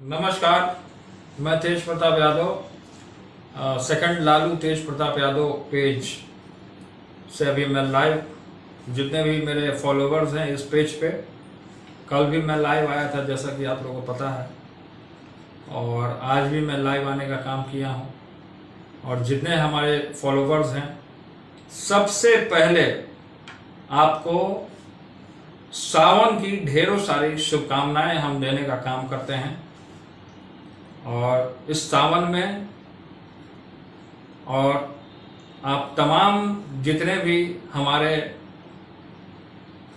नमस्कार, मैं तेज प्रताप यादव, सेकंड लालू तेज प्रताप यादव पेज से अभी मैं लाइव, जितने भी मेरे फॉलोवर्स हैं इस पेज पे, कल भी मैं लाइव आया था जैसा कि आप लोगों को पता है, और आज भी मैं लाइव आने का काम किया हूँ। और जितने हमारे फॉलोवर्स हैं, सबसे पहले आपको सावन की ढेरों सारी शुभकामनाएं हम देने का काम करते हैं। और इस सावन में और आप तमाम जितने भी हमारे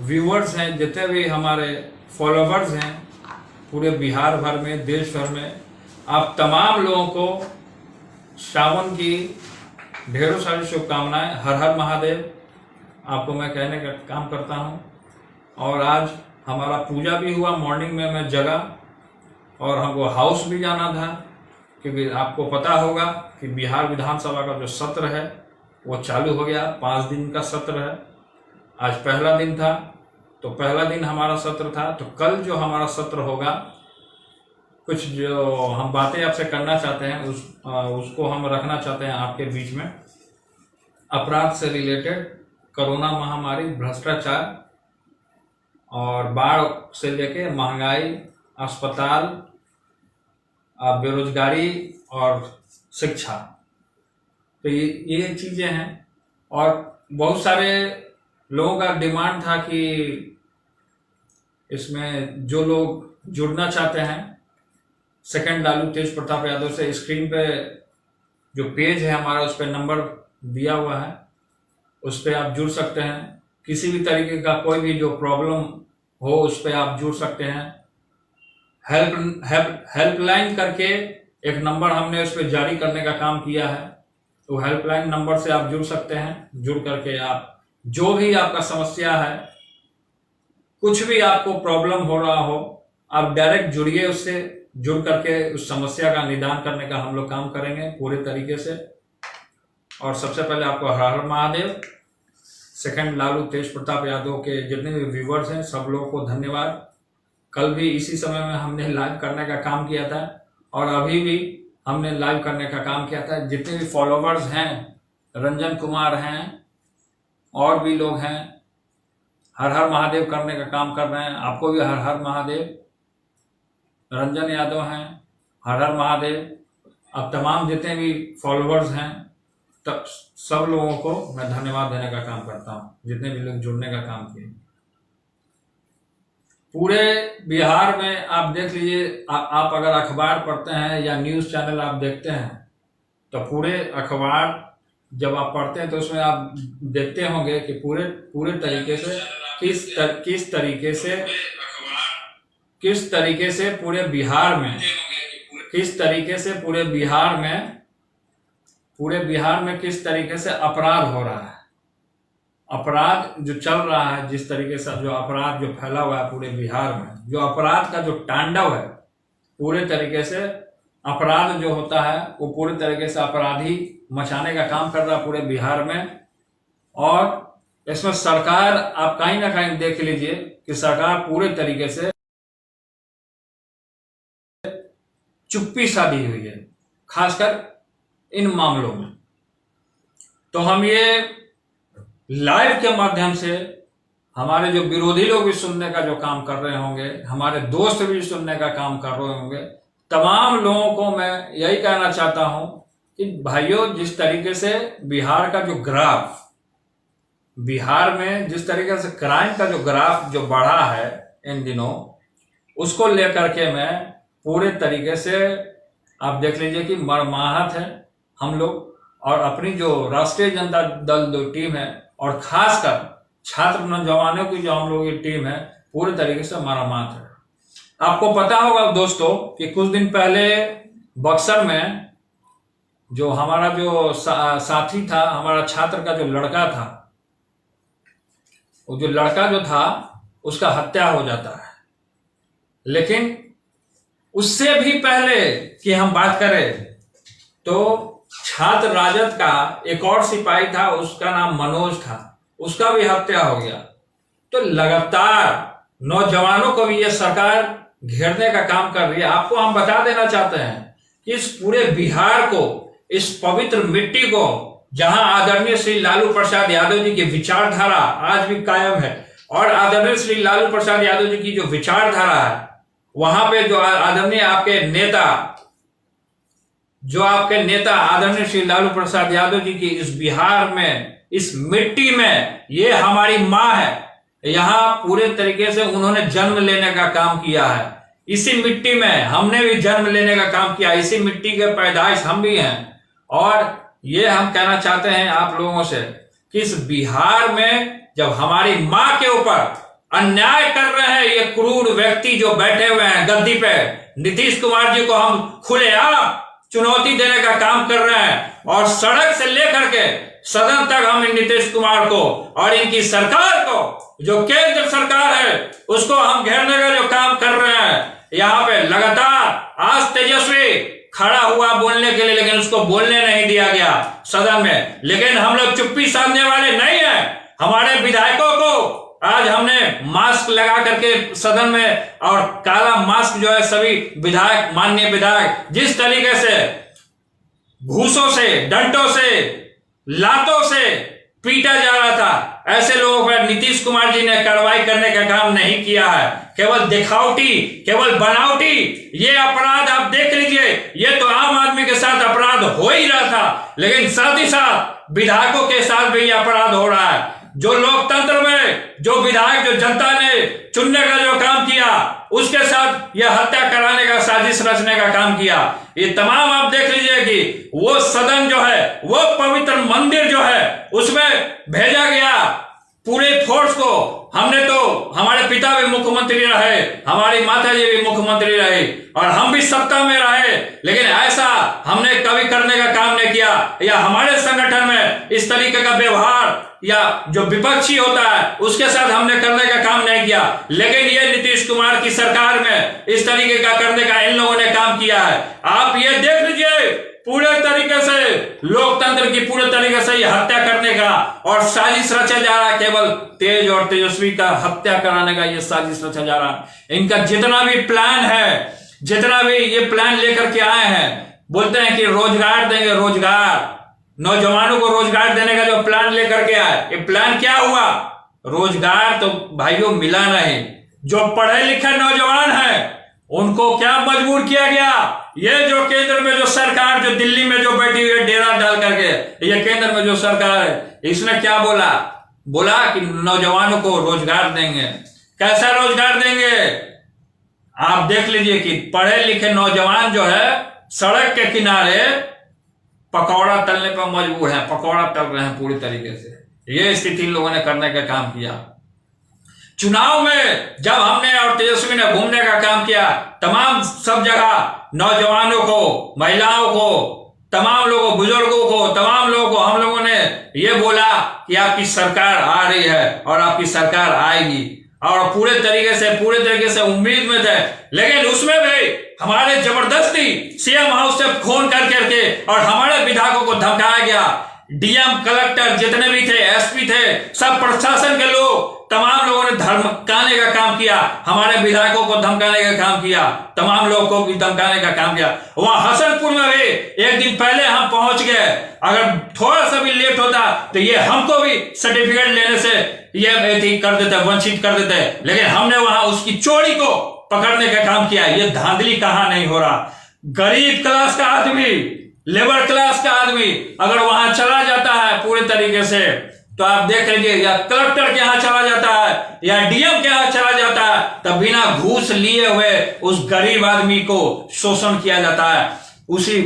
व्यूअर्स हैं, जितने भी हमारे फॉलोवर्स हैं, पूरे बिहार भर में, देश भर में, आप तमाम लोगों को सावन की ढेरों सारी शुभकामनाएं। हर हर महादेव आपको मैं कहने का काम करता हूं। और आज हमारा पूजा भी हुआ, मॉर्निंग में मैं जगा और हमको हाउस भी जाना था, क्योंकि आपको पता होगा कि बिहार विधानसभा का जो सत्र है वो चालू हो गया। 5 दिन का सत्र है। आज पहला दिन था, तो पहला दिन हमारा सत्र था। तो कल जो हमारा सत्र होगा, कुछ जो हम बातें आपसे करना चाहते हैं उसको हम रखना चाहते हैं आपके बीच में। अपराध से रिलेटेड, कोरोना महामारी, भ्रष्टाचार और बाढ़ से लेके महंगाई, अस्पताल, बेरोजगारी और शिक्षा, तो ये चीज़ें हैं। और बहुत सारे लोगों का डिमांड था कि इसमें जो लोग जुड़ना चाहते हैं सेकंड लालू तेज प्रताप यादव से, स्क्रीन पे जो पेज है हमारा, उस पर नंबर दिया हुआ है, उस पर आप जुड़ सकते हैं। किसी भी तरीके का कोई भी जो प्रॉब्लम हो उस पर आप जुड़ सकते हैं। हेल्पलाइन करके एक नंबर हमने उस पर जारी करने का काम किया है, तो हेल्पलाइन नंबर से आप जुड़ सकते हैं। जुड़ करके आप जो भी आपका समस्या है, कुछ भी आपको प्रॉब्लम हो रहा हो, आप डायरेक्ट जुड़िए उससे। जुड़ करके उस समस्या का निदान करने का हम लोग काम करेंगे पूरे तरीके से। और सबसे पहले आपको हर हर महादेव। सेकंड लालू तेज प्रताप यादव के जितने भी व्यूवर्स हैं, सब लोगों को धन्यवाद। कल भी इसी समय में हमने लाइव करने का काम किया था और अभी भी हमने लाइव करने का काम किया था। जितने भी फॉलोवर्स हैं, रंजन कुमार हैं और भी लोग हैं, हर हर महादेव करने का काम कर रहे हैं। आपको भी हर हर महादेव। रंजन यादव हैं, हर हर महादेव। अब तमाम जितने भी फॉलोवर्स हैं, तब सब लोगों को मैं धन्यवाद देने का काम करता हूं, जितने भी लोग जुड़ने का काम किए। पूरे बिहार में आप देख लीजिए, आप अगर अखबार पढ़ते हैं या न्यूज़ चैनल आप देखते हैं, तो पूरे अखबार जब आप पढ़ते हैं तो उसमें आप देखते होंगे कि पूरे तरीके से किस तरीके से पूरे बिहार में, किस तरीके से अपराध हो रहा है। अपराध जो चल रहा है, जिस तरीके से जो अपराध जो फैला हुआ है पूरे बिहार में, जो अपराध का जो तांडव है, पूरे तरीके से अपराध जो होता है वो पूरे तरीके से अपराधी मचाने का काम कर रहा है पूरे बिहार में। और इसमें सरकार, आप कहीं ना कहीं देख लीजिए कि सरकार पूरे तरीके से चुप्पी साधी हुई है, खासकर इन मामलों में। तो हम ये लाइव के माध्यम से हमारे जो विरोधी लोग भी सुनने का जो काम कर रहे होंगे, हमारे दोस्त भी सुनने का काम कर रहे होंगे, तमाम लोगों को मैं यही कहना चाहता हूं कि भाइयों, जिस तरीके से बिहार का जो ग्राफ, बिहार में जिस तरीके से क्राइम का जो ग्राफ जो बढ़ा है इन दिनों, उसको लेकर के मैं पूरे तरीके से, आप देख लीजिए कि मर्माहत है हम लोग। और अपनी जो राष्ट्रीय जनता दल जो टीम है, और खासकर छात्र नौजवानों की जो हम लोगों की टीम है, पूरे तरीके से मर्माहत है। आपको पता होगा दोस्तों कि कुछ दिन पहले बक्सर में जो हमारा जो साथी था, हमारा छात्र का जो लड़का था, वो जो लड़का जो था उसका हत्या हो जाता है। लेकिन उससे भी पहले कि हम बात करें, तो छात्र राजद का एक और सिपाही था, उसका नाम मनोज था, उसका भी हत्या हो गया। तो लगातार नौजवानों को भी ये सरकार घेरने का काम कर रही है। आपको हम बता देना चाहते हैं कि इस पूरे बिहार को, इस पवित्र मिट्टी को, जहां आदरणीय श्री लालू प्रसाद यादव जी की विचारधारा आज भी कायम है और आदरणीय श्री लालू प्रसाद यादव जी की जो विचारधारा है, वहां पे जो आदरणीय आपके नेता आदरणीय श्री लालू प्रसाद यादव जी की इस बिहार में, इस मिट्टी में, ये हमारी माँ है। यहां पूरे तरीके से उन्होंने जन्म लेने का काम किया है। इसी मिट्टी में हमने भी जन्म लेने का काम किया, इसी मिट्टी के पैदाइश हम भी हैं। और ये हम कहना चाहते हैं आप लोगों से कि इस बिहार में जब हमारी माँ के ऊपर अन्याय कर रहे हैं ये क्रूर व्यक्ति जो बैठे हुए हैं गद्दी पे, नीतीश कुमार जी को हम खुलेआम चुनौती देने का काम कर रहे हैं और सड़क से लेकर के सदन तक हम नीतीश कुमार को और इनकी सरकार को, जो केंद्र सरकार है, उसको हम घेरने का जो काम कर रहे हैं। यहाँ पे लगातार आज तेजस्वी खड़ा हुआ बोलने के लिए, लेकिन उसको बोलने नहीं दिया गया सदन में। लेकिन हम लोग चुप्पी साधने वाले नहीं है। हमारे विधायकों को आज हमने मास्क लगा करके सदन में, और काला मास्क जो है सभी विधायक, माननीय विधायक, जिस तरीके से घूसों से, डंडों से, लातों से पीटा जा रहा था, ऐसे लोगों पर नीतीश कुमार जी ने कार्रवाई करने का काम नहीं किया है। केवल दिखावटी, केवल बनावटी ये अपराध आप देख लीजिए। ये तो आम आदमी के साथ अपराध हो ही रहा था, लेकिन साथ ही साथ विधायकों के साथ भी ये अपराध हो रहा है। जो लोकतंत्र में जो विधायक, जो जनता ने चुनने का जो काम किया, उसके साथ यह हत्या कराने का, साजिश रचने का काम किया। ये तमाम आप देख लीजिए कि वो सदन जो है, वो पवित्र मंदिर जो है, उसमें भेजा गया पूरे फोर्स को। हमने तो, हमारे पिता भी मुख्यमंत्री रहे, हमारी माता जी भी मुख्यमंत्री रहे और हम भी सत्ता में रहे, लेकिन ऐसा हमने कभी करने का काम नहीं किया, या हमारे संगठन में इस तरीके का व्यवहार या जो विपक्षी होता है उसके साथ हमने करने का काम नहीं किया। लेकिन ये नीतीश कुमार की सरकार में इस तरीके का करने का इन लोगों ने काम किया है। आप ये देख लीजिए, पूरे तरीके से लोकतंत्र की पूरे तरीके से ये हत्या करने का और साजिश रचा जा रहा है। केवल तेज और तेजस्वी का हत्या कराने का ये साजिश रचा जा रहा है। इनका जितना भी प्लान है, जितना भी ये प्लान लेकर के आए हैं, बोलते हैं कि रोजगार देंगे, रोजगार, नौजवानों को रोजगार देने का जो प्लान लेकर के आए, ये प्लान क्या हुआ? रोजगार तो भाइयों मिला नहीं। जो पढ़े लिखे नौजवान हैं उनको क्या मजबूर किया गया? ये जो केंद्र में जो सरकार, जो दिल्ली में जो बैठी हुई है डेरा डाल करके, ये केंद्र में जो सरकार है, इसने क्या बोला? बोला कि नौजवानों को रोजगार देंगे। कैसा रोजगार देंगे? आप देख लीजिए कि पढ़े लिखे नौजवान जो है सड़क के किनारे पकौड़ा तलने पर मजबूर है, पकौड़ा तल रहे हैं पूरी तरीके से। ये स्थिति इन लोगों ने करने का काम किया। चुनाव में जब हमने और तेजस्वी ने घूमने का काम किया, तमाम सब जगह नौजवानों को, महिलाओं को, तमाम लोगों, बुजुर्गों को, तमाम लोगों को हम लोगों ने ये बोला कि आपकी सरकार आ रही है और आपकी सरकार आएगी, और पूरे तरीके से उम्मीद में थे। लेकिन उसमें भी हमारे जबरदस्ती सीएम हाउस से फोन कर करके और हमारे विधायकों को धमकाया गया। डीएम, कलेक्टर जितने भी थे, एसपी थे, सब प्रशासन के लोग, तमाम लोगों ने धमकाने का काम किया, हमारे विधायकों को धमकाने का काम किया, तमाम लोगों को भी धमकाने का काम किया। वहां हसनपुर में भी एक दिन पहले हम पहुंच गए। अगर थोड़ा सा भी लेट होता तो ये हमको भी सर्टिफिकेट लेने से ये कर देते, वंचित कर देते, लेकिन हमने वहां उसकी चोरी को पकड़ने का काम किया। ये धांधली कहां नहीं हो रहा। गरीब क्लास का आदमी, लेबर क्लास का आदमी अगर वहां चला जाता है पूरे तरीके से, तो आप देख लीजिए, या कलेक्टर के यहाँ चला जाता है या डीएम के यहाँ चला जाता है, तब बिना घूस लिए हुए उस गरीब आदमी को शोषण किया जाता है। उसी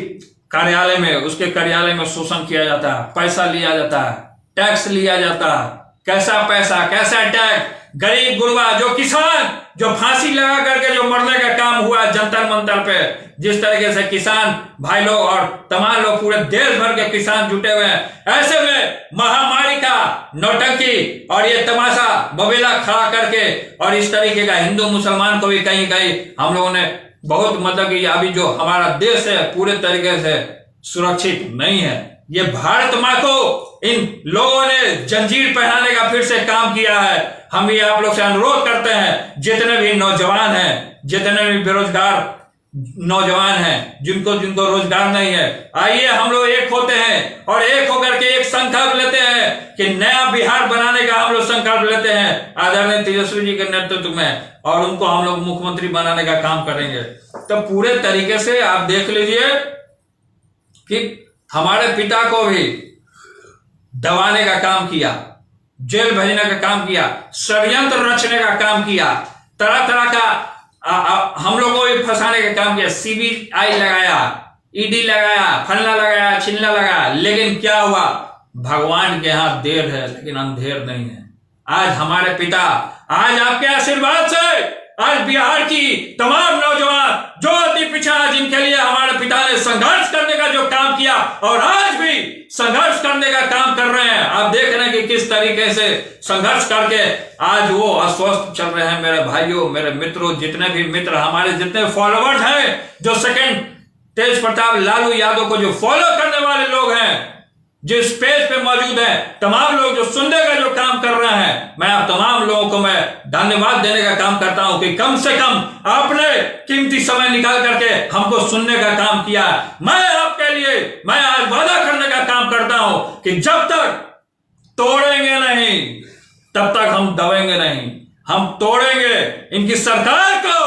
कार्यालय में, उसके कार्यालय में शोषण किया जाता है, पैसा लिया जाता है, टैक्स लिया जाता है। कैसा पैसा, कैसा टैक्स? गरीब गुरबा, जो किसान, जो फांसी लगा करके जो मरने का काम हुआ जंतर मंतर पे, जिस तरीके से किसान भाई लोग और तमाम लोग पूरे देश भर के किसान जुटे हुए हैं, ऐसे में महामारी का नौटंकी और ये तमाशा बबेला खड़ा करके, और इस तरीके का हिंदू मुसलमान को भी कहीं कहीं हम लोगों ने बहुत, मतलब कि अभी जो हमारा देश है पूरे तरीके से सुरक्षित नहीं है। ये भारत माँ को इन लोगों ने जंजीर पहनाने का फिर से काम किया है। हम ये आप लोग से अनुरोध करते हैं, जितने भी नौजवान हैं, जितने भी बेरोजगार नौजवान हैं, जिनको रोजगार नहीं है, आइए हम लोग एक होते हैं और एक होकर के एक संकल्प लेते हैं कि नया बिहार बनाने का हम लोग संकल्प लेते हैं आदरणीय तेजस्वी जी के नेतृत्व में, और उनको हम लोग मुख्यमंत्री बनाने का काम करेंगे। तो पूरे तरीके से आप देख लीजिए कि हमारे पिता को भी दबाने का काम किया, जेल भेजने का काम किया, षड्यंत्र रचने का काम किया, तरह तरह का हम लोगों को भी फंसाने का काम किया, सीबीआई लगाया, ईडी लगाया, फलना लगाया, छिलना लगाया, लेकिन क्या हुआ? भगवान के यहाँ देर है लेकिन अंधेर नहीं है। आज हमारे पिता, आज आपके आशीर्वाद से आज बिहार की तमाम नौजवान जो अति पिछड़ा, जिनके लिए हमारे पिता ने संघर्ष करने का जो काम किया और आज भी संघर्ष करने का काम कर रहे हैं, आप देख रहे हैं कि किस तरीके से संघर्ष करके आज वो अस्वस्थ चल रहे हैं। मेरे भाइयों, मेरे मित्रों, जितने भी मित्र, हमारे जितने फॉलोवर्स हैं, जो सेकंड तेज प्रताप लालू यादव को जो फॉलो करने वाले लोग हैं, जिस पेज पे मौजूद है, तमाम लोग जो सुनने का जो काम कर रहे हैं, मैं आप तमाम लोगों को मैं धन्यवाद देने का काम करता हूं कि कम से कम आपने कीमती समय निकाल करके हमको सुनने का काम किया। मैं आपके लिए मैं आज वादा करने का काम करता हूं कि जब तक तोड़ेंगे नहीं तब तक हम दबेंगे नहीं, हम तोड़ेंगे, इनकी सरकार को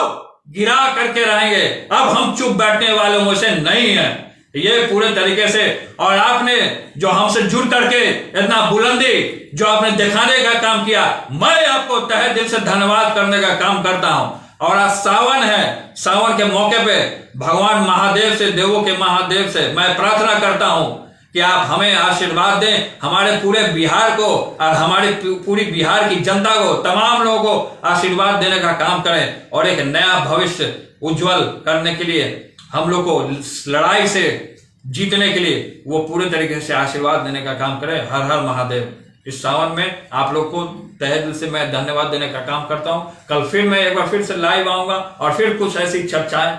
गिरा करके रहेंगे। अब हम चुप बैठने वालों में से नहीं है, ये पूरे तरीके से। और आपने जो हमसे जुड़ करके इतना बुलंदी जो आपने दिखाने का काम किया, मैं आपको तहे दिल से धन्यवाद करने का काम करता हूं। और आज सावन है, सावन के मौके पे भगवान महादेव से, देवों के महादेव से मैं प्रार्थना करता हूं कि आप हमें आशीर्वाद दें, हमारे पूरे बिहार को और हमारी पूरी बिहार की जनता को, तमाम लोगों को आशीर्वाद देने का काम करें और एक नया भविष्य उज्जवल करने के लिए, हम लोग को लड़ाई से जीतने के लिए वो पूरे तरीके से आशीर्वाद देने का काम करें। हर हर महादेव। इस सावन में आप लोग को तहे दिल से मैं धन्यवाद देने का काम करता हूं। कल फिर मैं एक बार फिर से लाइव आऊंगा और फिर कुछ ऐसी चर्चाएं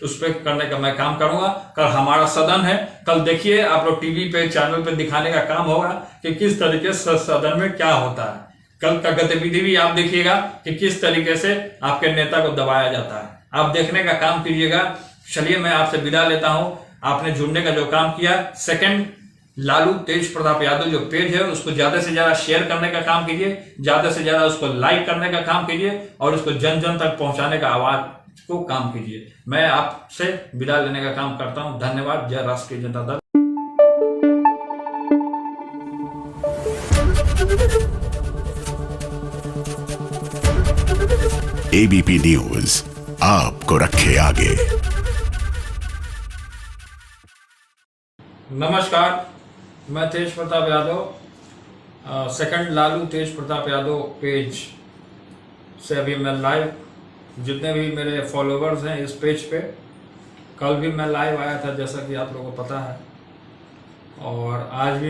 उस पर करने का मैं काम करूंगा। कल हमारा सदन है, कल देखिए आप लोग टीवी पे, चैनल पे दिखाने का काम होगा कि किस तरीके से सदन में क्या होता है। कल का गतिविधि भी आप देखिएगा कि किस तरीके से आपके नेता को दबाया जाता है, आप देखने का काम कीजिएगा। चलिए मैं आपसे विदा लेता हूं। आपने जुड़ने का जो काम किया, सेकंड लालू तेज प्रताप यादव जो पेज है उसको ज्यादा से ज्यादा शेयर करने का काम कीजिए, ज्यादा से ज्यादा उसको लाइक करने का काम कीजिए और उसको जन जन तक पहुंचाने का आवाज को काम कीजिए। मैं आपसे विदा लेने का काम करता हूं। धन्यवाद। जय राष्ट्रीय जनता दल। एबीपी न्यूज आपको रखे आगे। नमस्कार, मैं तेज प्रताप यादव, सेकंड लालू तेज प्रताप यादव पेज से अभी मैं लाइव, जितने भी मेरे फॉलोवर्स हैं इस पेज पे, कल भी मैं लाइव आया था जैसा कि आप लोगों को पता है, और आज भी